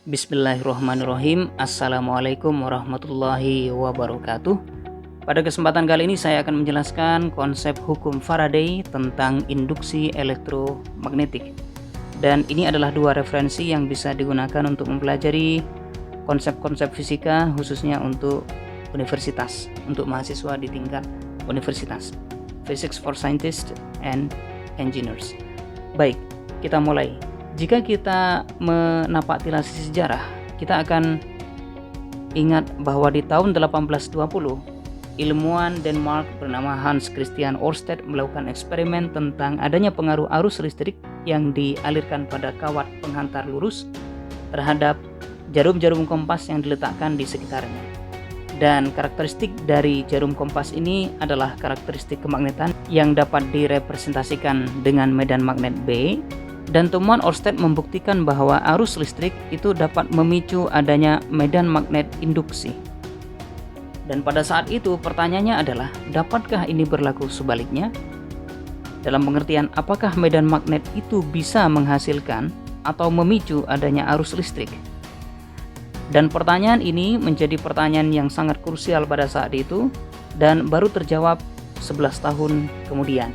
Bismillahirrahmanirrahim. Assalamualaikum warahmatullahi wabarakatuh. Pada kesempatan kali ini saya akan menjelaskan konsep hukum Faraday tentang induksi elektromagnetik. Dan ini adalah dua referensi yang bisa digunakan untuk mempelajari konsep-konsep fisika khususnya untuk universitas, untuk mahasiswa di tingkat universitas. Physics for Scientists and Engineers. Baik, kita mulai. Jika kita menapaktilasi sejarah, kita akan ingat bahwa di tahun 1820, ilmuwan Denmark bernama Hans Christian Ørsted melakukan eksperimen tentang adanya pengaruh arus listrik yang dialirkan pada kawat penghantar lurus terhadap jarum-jarum kompas yang diletakkan di sekitarnya. Dan karakteristik dari jarum kompas ini adalah karakteristik kemagnetan yang dapat direpresentasikan dengan medan magnet B. Dan temuan Ørsted membuktikan bahwa arus listrik itu dapat memicu adanya medan magnet induksi. Dan pada saat itu pertanyaannya adalah, dapatkah ini berlaku sebaliknya? Dalam pengertian, apakah medan magnet itu bisa menghasilkan atau memicu adanya arus listrik? Dan pertanyaan ini menjadi pertanyaan yang sangat krusial pada saat itu dan baru terjawab 11 tahun kemudian.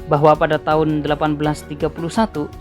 Bahwa pada tahun 1831, 11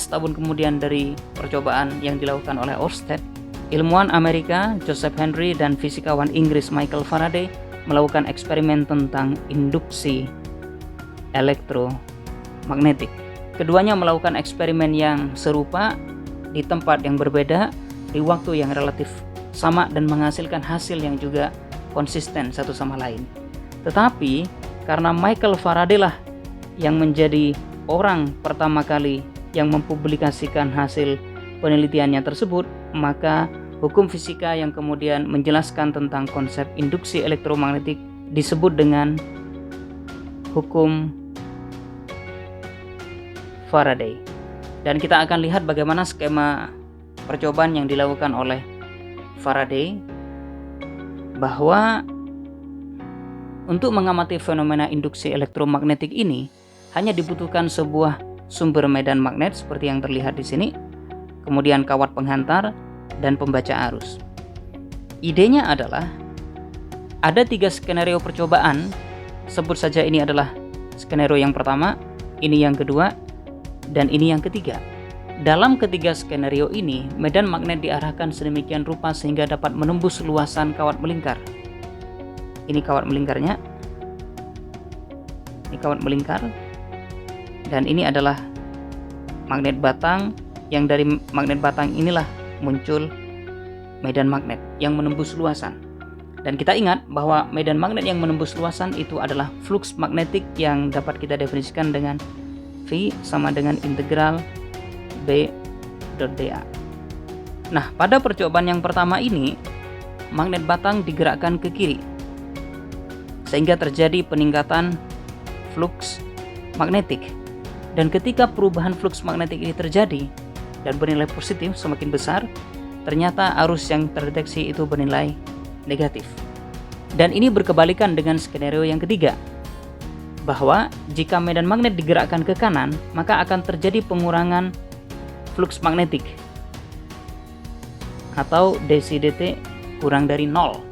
tahun kemudian dari percobaan yang dilakukan oleh Ørsted, ilmuwan Amerika Joseph Henry dan fisikawan Inggris Michael Faraday melakukan eksperimen tentang induksi elektromagnetik. Keduanya melakukan eksperimen yang serupa di tempat yang berbeda, di waktu yang relatif sama dan menghasilkan hasil yang juga konsisten satu sama lain. Tetapi karena Michael Faraday lah yang menjadi orang pertama kali yang mempublikasikan hasil penelitiannya tersebut, maka hukum fisika yang kemudian menjelaskan tentang konsep induksi elektromagnetik disebut dengan hukum Faraday. Dan kita akan lihat bagaimana skema percobaan yang dilakukan oleh Faraday, bahwa untuk mengamati fenomena induksi elektromagnetik ini hanya dibutuhkan sebuah sumber medan magnet seperti yang terlihat di sini, kemudian kawat penghantar dan pembaca arus. Idenya adalah ada 3 skenario percobaan. Sebut saja ini adalah skenario yang pertama, ini yang kedua, dan ini yang ketiga. Dalam ketiga skenario ini, medan magnet diarahkan sedemikian rupa sehingga dapat menembus luasan kawat melingkar. Ini kawat melingkarnya. Ini kawat melingkar. Dan ini adalah magnet batang, yang dari magnet batang inilah muncul medan magnet yang menembus luasan. Dan kita ingat bahwa medan magnet yang menembus luasan itu adalah flux magnetik yang dapat kita definisikan dengan V sama dengan integral B dA. Nah, pada percobaan yang pertama ini, magnet batang digerakkan ke kiri sehingga terjadi peningkatan flux magnetik. Dan ketika perubahan flux magnetik ini terjadi dan bernilai positif semakin besar, ternyata arus yang terdeteksi itu bernilai negatif. Dan ini berkebalikan dengan skenario yang ketiga, bahwa jika medan magnet digerakkan ke kanan, maka akan terjadi pengurangan flux magnetik atau dc dt kurang dari 0.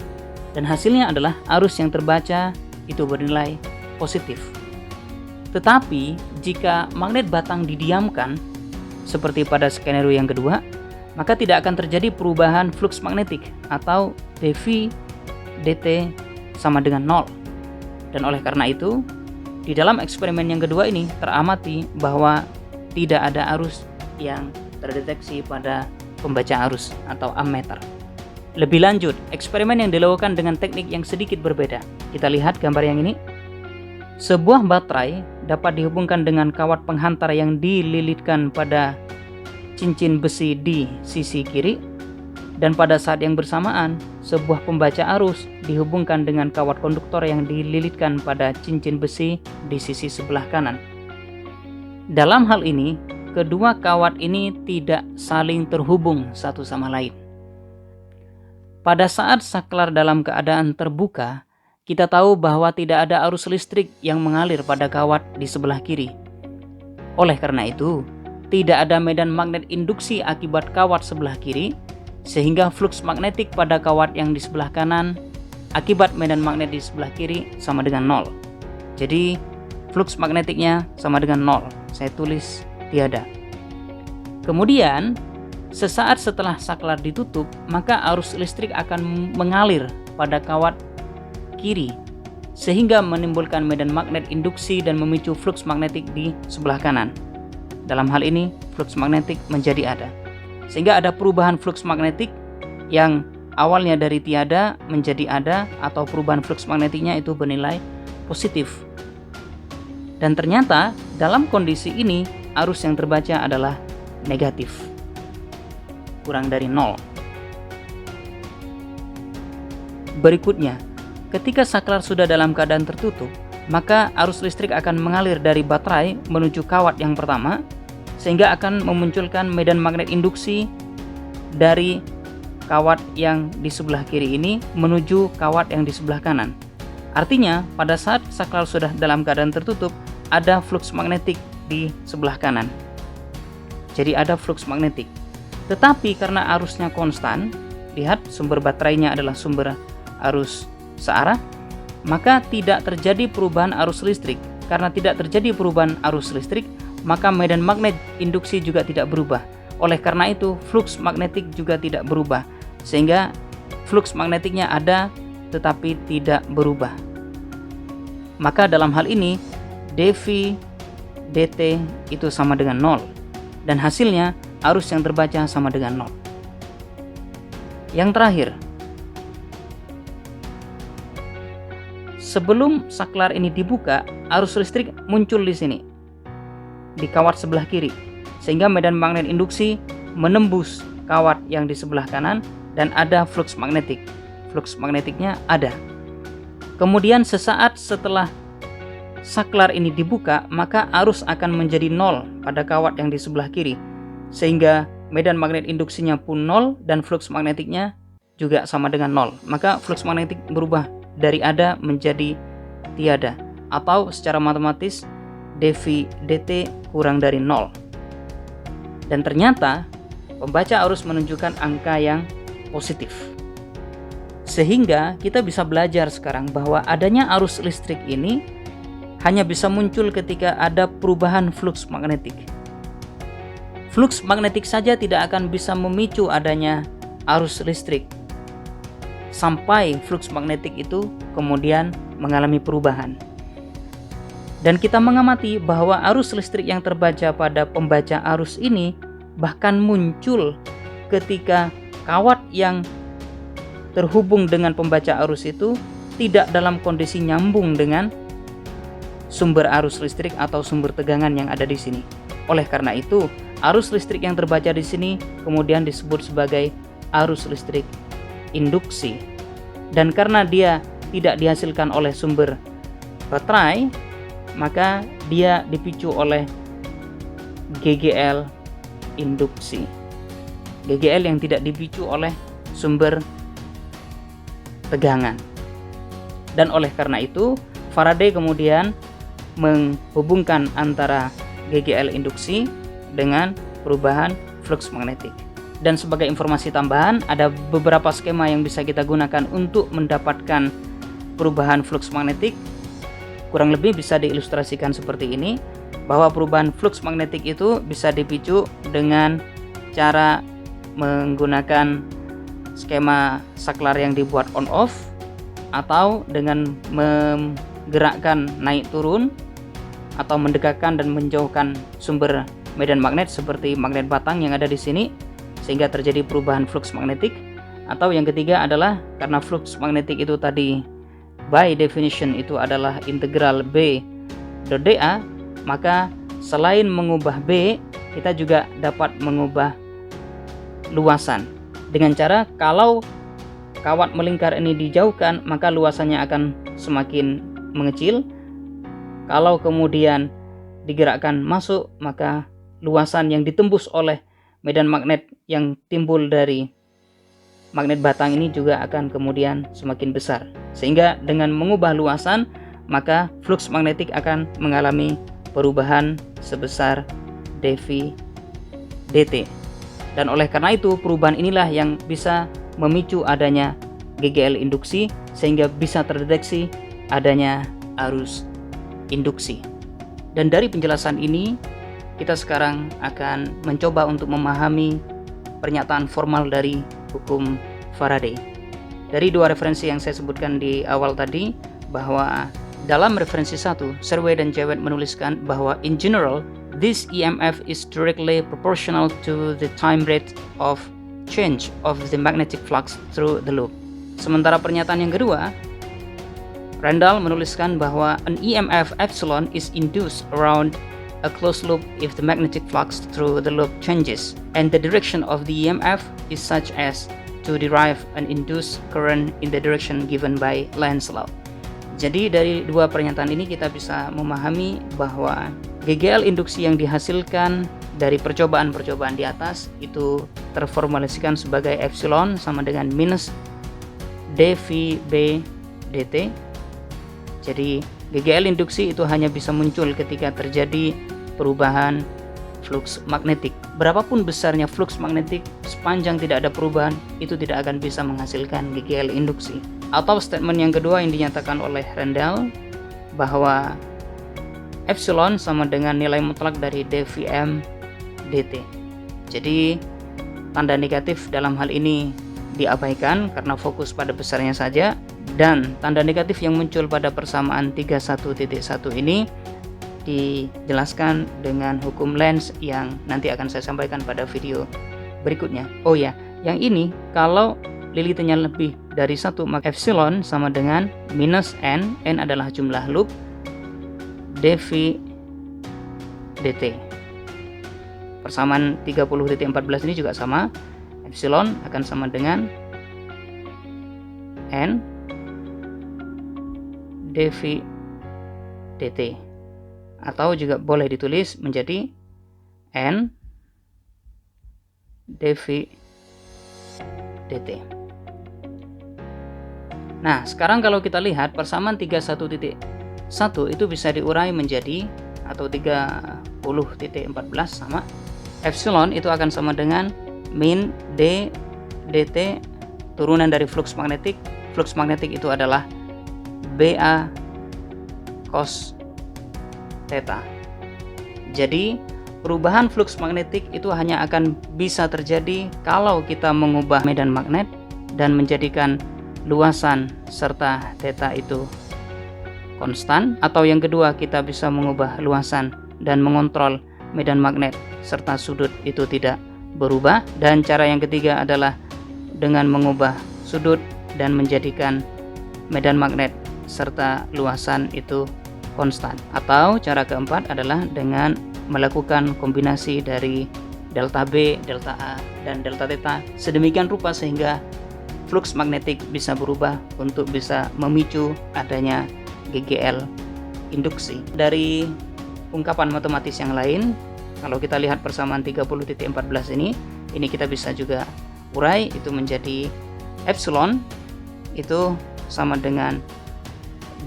Dan hasilnya adalah arus yang terbaca itu bernilai positif. Tetapi jika magnet batang didiamkan seperti pada skenario yang kedua, maka tidak akan terjadi perubahan flux magnetik atau dv dt sama dengan 0. Dan oleh karena itu, di dalam eksperimen yang kedua ini teramati bahwa tidak ada arus yang terdeteksi pada pembaca arus atau ammeter. Lebih lanjut, eksperimen yang dilakukan dengan teknik yang sedikit berbeda. Kita lihat gambar yang ini. Sebuah baterai dapat dihubungkan dengan kawat penghantar yang dililitkan pada cincin besi di sisi kiri, dan pada saat yang bersamaan sebuah pembaca arus dihubungkan dengan kawat konduktor yang dililitkan pada cincin besi di sisi sebelah kanan. Dalam hal ini, kedua kawat ini tidak saling terhubung satu sama lain. Pada saat saklar dalam keadaan terbuka, kita tahu bahwa tidak ada arus listrik yang mengalir pada kawat di sebelah kiri. Oleh karena itu, tidak ada medan magnet induksi akibat kawat sebelah kiri sehingga flux magnetik pada kawat yang di sebelah kanan akibat medan magnet di sebelah kiri sama dengan 0. Jadi flux magnetiknya sama dengan 0. Saya tulis tiada. Kemudian sesaat setelah saklar ditutup, maka arus listrik akan mengalir pada kawat kiri sehingga menimbulkan medan magnet induksi dan memicu flux magnetik di sebelah kanan. Dalam hal ini flux magnetik menjadi ada. Sehingga ada perubahan flux magnetik yang awalnya dari tiada menjadi ada, atau perubahan flux magnetiknya itu bernilai positif. Dan ternyata dalam kondisi ini arus yang terbaca adalah negatif, kurang dari 0. Berikutnya, ketika saklar sudah dalam keadaan tertutup, maka arus listrik akan mengalir dari baterai menuju kawat yang pertama, sehingga akan memunculkan medan magnet induksi dari kawat yang di sebelah kiri ini menuju kawat yang di sebelah kanan. Artinya, pada saat saklar sudah dalam keadaan tertutup, ada flux magnetik di sebelah kanan. Jadi ada flux magnetik. Tetapi karena arusnya konstan, lihat sumber baterainya adalah sumber arus searah, maka tidak terjadi perubahan arus listrik. Karena tidak terjadi perubahan arus listrik, maka medan magnet induksi juga tidak berubah. Oleh karena itu, flux magnetik juga tidak berubah, sehingga flux magnetiknya ada tetapi tidak berubah. Maka dalam hal ini dV dt itu sama dengan 0, dan hasilnya arus yang terbaca sama dengan 0. Yang terakhir, sebelum saklar ini dibuka, arus listrik muncul di sini, di kawat sebelah kiri, sehingga medan magnet induksi menembus kawat yang di sebelah kanan dan ada flux magnetik. Flux magnetiknya ada. Kemudian sesaat setelah saklar ini dibuka, maka arus akan menjadi 0 pada kawat yang di sebelah kiri, sehingga medan magnet induksinya pun 0 dan flux magnetiknya juga sama dengan 0. Maka flux magnetik berubah dari ada menjadi tiada, atau secara matematis dV dt kurang dari 0. Dan ternyata pembaca arus menunjukkan angka yang positif. Sehingga kita bisa belajar sekarang bahwa adanya arus listrik ini hanya bisa muncul ketika ada perubahan flux magnetik. Flux magnetik saja tidak akan bisa memicu adanya arus listrik sampai flux magnetik itu kemudian mengalami perubahan. Dan kita mengamati bahwa arus listrik yang terbaca pada pembaca arus ini bahkan muncul ketika kawat yang terhubung dengan pembaca arus itu tidak dalam kondisi nyambung dengan sumber arus listrik atau sumber tegangan yang ada di sini. Oleh karena itu, arus listrik yang terbaca di sini kemudian disebut sebagai arus listrik induksi. Dan karena dia tidak dihasilkan oleh sumber baterai, maka dia dipicu oleh GGL induksi. GGL yang tidak dipicu oleh sumber tegangan. Dan oleh karena itu, Faraday kemudian menghubungkan antara GGL induksi dengan perubahan flux magnetik. Dan sebagai informasi tambahan, ada beberapa skema yang bisa kita gunakan untuk mendapatkan perubahan flux magnetik. Kurang lebih bisa diilustrasikan seperti ini, bahwa perubahan flux magnetik itu bisa dipicu dengan cara menggunakan skema saklar yang dibuat on off, atau dengan menggerakkan naik turun, atau mendekatkan dan menjauhkan sumber medan magnet seperti magnet batang yang ada di sini, sehingga terjadi perubahan flux magnetik. Atau yang ketiga adalah karena flux magnetik itu tadi by definition itu adalah integral B dA, maka selain mengubah B, kita juga dapat mengubah luasan. Dengan cara kalau kawat melingkar ini dijauhkan, maka luasannya akan semakin mengecil. Kalau kemudian digerakkan masuk, maka luasan yang ditembus oleh medan magnet yang timbul dari magnet batang ini juga akan kemudian semakin besar. Sehingga dengan mengubah luasan, maka flux magnetik akan mengalami perubahan sebesar dV dt. Dan oleh karena itu perubahan inilah yang bisa memicu adanya GGL induksi sehingga bisa terdeteksi adanya arus induksi. Dan dari penjelasan ini kita sekarang akan mencoba untuk memahami pernyataan formal dari hukum Faraday. Dari dua referensi yang saya sebutkan di awal tadi, bahwa dalam referensi 1, Serwe dan Jewett menuliskan bahwa in general, this EMF is directly proportional to the time rate of change of the magnetic flux through the loop. Sementara pernyataan yang kedua, Randall menuliskan bahwa an EMF epsilon is induced around a closed loop if the magnetic flux through the loop changes, and the direction of the EMF is such as to derive an induced current in the direction given by Lenz law. Jadi dari dua pernyataan ini kita bisa memahami bahwa GGL induksi yang dihasilkan dari percobaan-percobaan di atas itu terformulasikan sebagai epsilon sama dengan minus dVB dt. Jadi GGL induksi itu hanya bisa muncul ketika terjadi perubahan flux magnetik. Berapapun besarnya flux magnetik, sepanjang tidak ada perubahan, itu tidak akan bisa menghasilkan GGL induksi. Atau statement yang kedua yang dinyatakan oleh Randall bahwa epsilon sama dengan nilai mutlak dari dVm dt. Jadi tanda negatif dalam hal ini diabaikan karena fokus pada besarnya saja, dan tanda negatif yang muncul pada persamaan 31.1 ini dijelaskan dengan hukum Lenz yang nanti akan saya sampaikan pada video berikutnya. Oh ya, yang ini kalau lilitannya lebih dari 1 maka epsilon sama dengan minus n adalah jumlah loop, dV dt. Persamaan 30.14 ini juga sama, epsilon akan sama dengan n dV dt, atau juga boleh ditulis menjadi n dV dt. Nah, sekarang kalau kita lihat persamaan 31.1 itu bisa diurai menjadi atau 30.14 sama epsilon itu akan sama dengan min d dt turunan dari flux magnetik. Flux magnetik itu adalah BA cos theta. Jadi perubahan flux magnetik itu hanya akan bisa terjadi kalau kita mengubah medan magnet dan menjadikan luasan serta theta itu konstan, atau yang kedua kita bisa mengubah luasan dan mengontrol medan magnet serta sudut itu tidak berubah, dan cara yang ketiga adalah dengan mengubah sudut dan menjadikan medan magnet serta luasan itu konstan, atau cara keempat adalah dengan melakukan kombinasi dari delta B, delta A, dan delta theta sedemikian rupa sehingga flux magnetik bisa berubah untuk bisa memicu adanya GGL induksi. Dari ungkapan matematis yang lain, kalau kita lihat persamaan 30.14 ini kita bisa juga urai itu menjadi epsilon itu sama dengan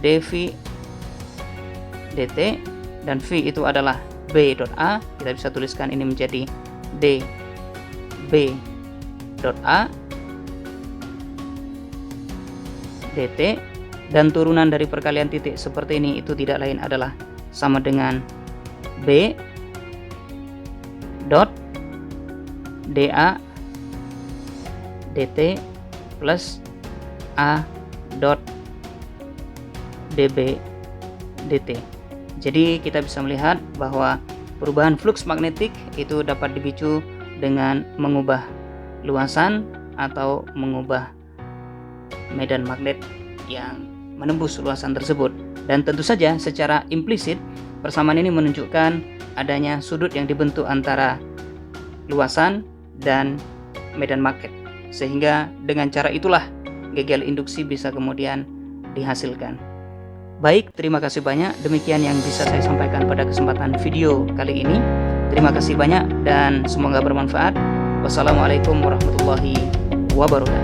dV dt, dan V itu adalah B.A. Kita bisa tuliskan ini menjadi dB.A dt, dan turunan dari perkalian titik seperti ini itu tidak lain adalah sama dengan B dot dA dt plus A dot dB dt. Jadi kita bisa melihat bahwa perubahan flux magnetik itu dapat dipicu dengan mengubah luasan atau mengubah medan magnet yang menembus luasan tersebut. Dan tentu saja secara implisit persamaan ini menunjukkan adanya sudut yang dibentuk antara luasan dan medan magnet, sehingga dengan cara itulah GGL induksi bisa kemudian dihasilkan. Baik, terima kasih banyak. Demikian yang bisa saya sampaikan pada kesempatan video kali ini. Terima kasih banyak dan semoga bermanfaat. Wassalamualaikum warahmatullahi wabarakatuh.